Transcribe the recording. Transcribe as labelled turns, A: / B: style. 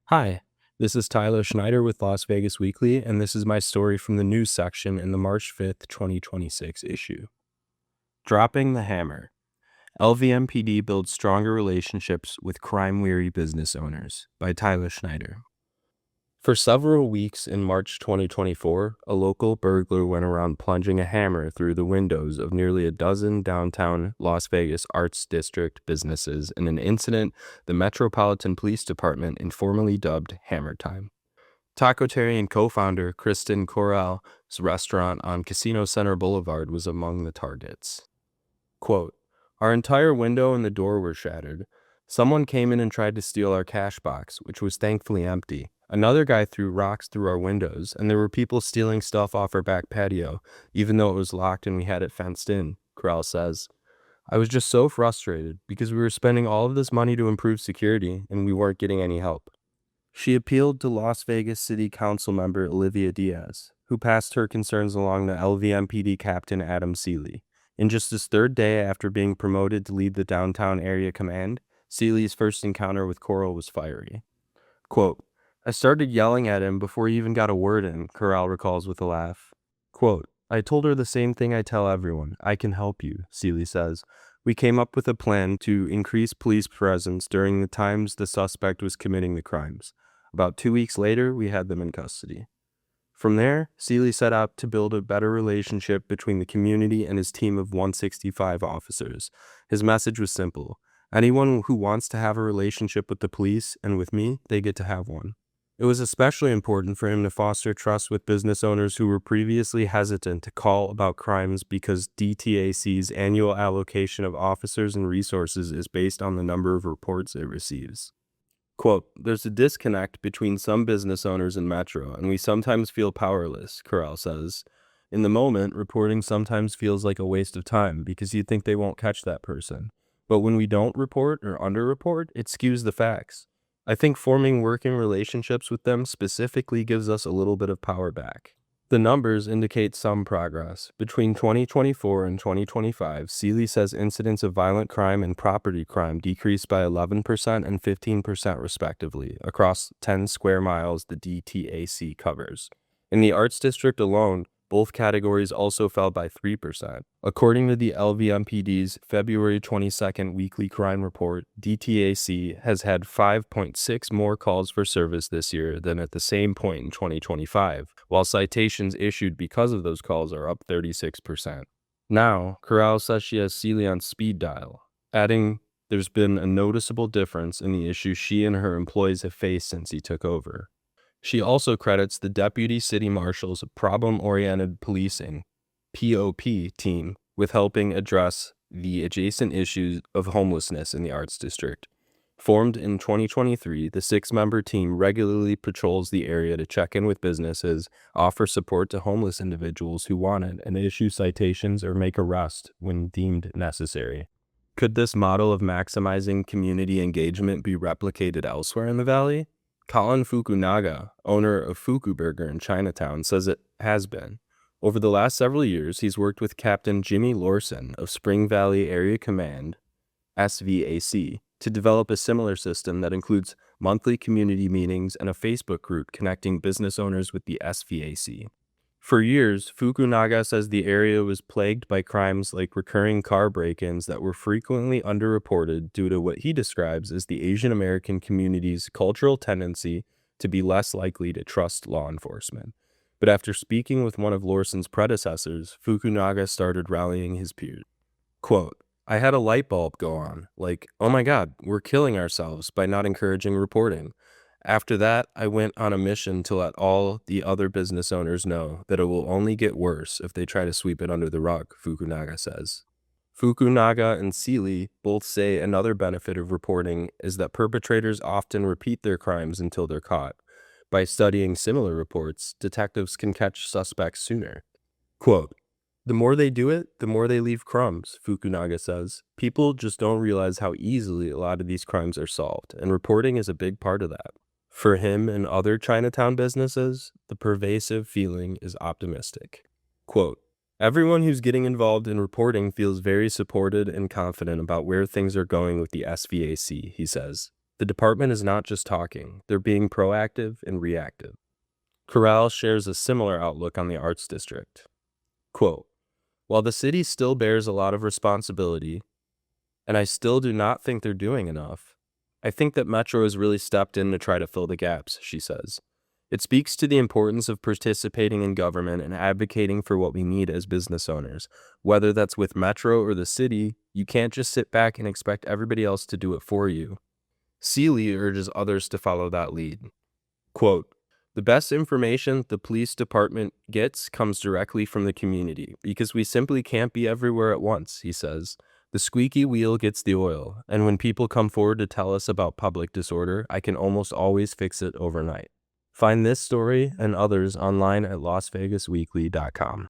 A: Hi, this is Tyler Schneider with Las Vegas Weekly, and this is my story from the news section in the March 5th, 2026 issue. Dropping the Hammer. LVMPD builds stronger relationships with crime-weary business owners by Tyler Schneider. For several weeks in March 2024, a local burglar went around plunging a hammer through the windows of nearly a dozen downtown Las Vegas Arts District businesses in an incident the Metropolitan Police Department informally dubbed Hammer Time. Tacotarian co-founder Kristen Corral's restaurant on Casino Center Boulevard was among the targets. Quote, "Our entire window and the door were shattered. Someone came in and tried to steal our cash box, which was thankfully empty. Another guy threw rocks through our windows, and there were people stealing stuff off our back patio, even though it was locked and we had it fenced in," Corral says. "I was just so frustrated because we were spending all of this money to improve security, and we weren't getting any help." She appealed to Las Vegas City Council member Olivia Diaz, who passed her concerns along to LVMPD Captain Adam Seeley. In just his third day after being promoted to lead the downtown area command, Seeley's first encounter with Coral was fiery. Quote, "I started yelling at him before he even got a word in," Corral recalls with a laugh. Quote, "I told her the same thing I tell everyone, I can help you," Seeley says. "We came up with a plan to increase police presence during the times the suspect was committing the crimes. About 2 weeks later, we had them in custody." From there, Seeley set out to build a better relationship between the community and his team of 165 officers. His message was simple. Anyone who wants to have a relationship with the police and with me, they get to have one. It was especially important for him to foster trust with business owners who were previously hesitant to call about crimes because DTAC's annual allocation of officers and resources is based on the number of reports it receives. Quote, "There's a disconnect between some business owners and Metro, and we sometimes feel powerless," Corral says. "In the moment, reporting sometimes feels like a waste of time because you think they won't catch that person. But when we don't report or underreport, it skews the facts. I think forming working relationships with them specifically gives us a little bit of power back." The numbers indicate some progress. Between 2024 and 2025, Seeley says incidents of violent crime and property crime decreased by 11% and 15% respectively across 10 square miles the DTAC covers. In the Arts District alone, both categories also fell by 3%. According to the LVMPD's February 22nd weekly crime report, DTAC has had 5.6 more calls for service this year than at the same point in 2025, while citations issued because of those calls are up 36%. Now, Corral says she has Seeley on speed dial, adding there's been a noticeable difference in the issues she and her employees have faced since he took over. She also credits the Deputy City Marshal's Problem-Oriented Policing (POP) team with helping address the adjacent issues of homelessness in the Arts District. Formed in 2023, the 6-member team regularly patrols the area to check in with businesses, offer support to homeless individuals who want it, and issue citations or make arrests when deemed necessary. Could this model of maximizing community engagement be replicated elsewhere in the valley? Colin Fukunaga, owner of Fuku Burger in Chinatown, says it has been. Over the last several years, he's worked with Captain Jimmy Lorson of Spring Valley Area Command, SVAC, to develop a similar system that includes monthly community meetings and a Facebook group connecting business owners with the SVAC. For years, Fukunaga says the area was plagued by crimes like recurring car break-ins that were frequently underreported due to what he describes as the Asian American community's cultural tendency to be less likely to trust law enforcement. But after speaking with one of Lorson's predecessors, Fukunaga started rallying his peers. Quote, "I had a light bulb go on, like, oh my God, we're killing ourselves by not encouraging reporting. After that, I went on a mission to let all the other business owners know that it will only get worse if they try to sweep it under the rug," Fukunaga says. Fukunaga and Seeley both say another benefit of reporting is that perpetrators often repeat their crimes until they're caught. By studying similar reports, detectives can catch suspects sooner. Quote, "The more they do it, the more they leave crumbs," Fukunaga says. "People just don't realize how easily a lot of these crimes are solved, and reporting is a big part of that." For him and other Chinatown businesses, the pervasive feeling is optimistic. Quote, "Everyone who's getting involved in reporting feels very supported and confident about where things are going with the SVAC," he says. The department is not just talking, they're being proactive and reactive. Corral shares a similar outlook on the arts district. Quote, while the city still bears a lot of responsibility, and I still do not think they're doing enough, I think that Metro has really stepped in to try to fill the gaps, she says. It speaks to the importance of participating in government and advocating for what we need as business owners. Whether that's with Metro or the city, you can't just sit back and expect everybody else to do it for you. Seeley urges others to follow that lead. Quote, the best information the police department gets comes directly from the community because we simply can't be everywhere at once, he says. The squeaky wheel gets the oil, and when people come forward to tell us about public disorder, I can almost always fix it overnight. Find this story and others online at LasVegasWeekly.com.